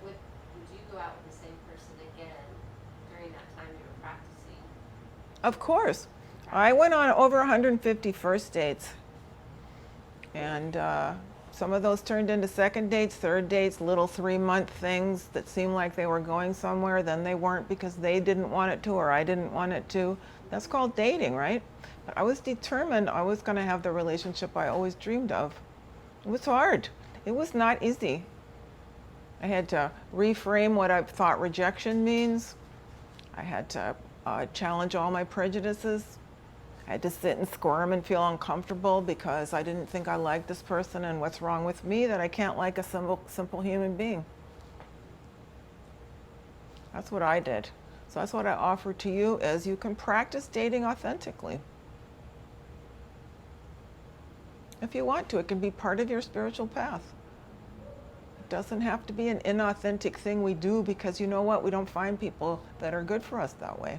would you go out with the same person again during that time you were practicing? Of course. I went on over 150 first dates. And some of those turned into second dates, third dates, little 3-month things that seemed like they were going somewhere, then they weren't because they didn't want it to or I didn't want it to. That's called dating, right? But I was determined I was going to have the relationship I always dreamed of. It was hard. It was not easy. I had to reframe what I thought rejection means. I had to challenge all my prejudices. I had to sit and squirm and feel uncomfortable because I didn't think I liked this person, and what's wrong with me that I can't like a simple human being. That's what I did. So that's what I offer to you, is you can practice dating authentically. If you want to, it can be part of your spiritual path. It doesn't have to be an inauthentic thing we do because you know what? We don't find people that are good for us that way.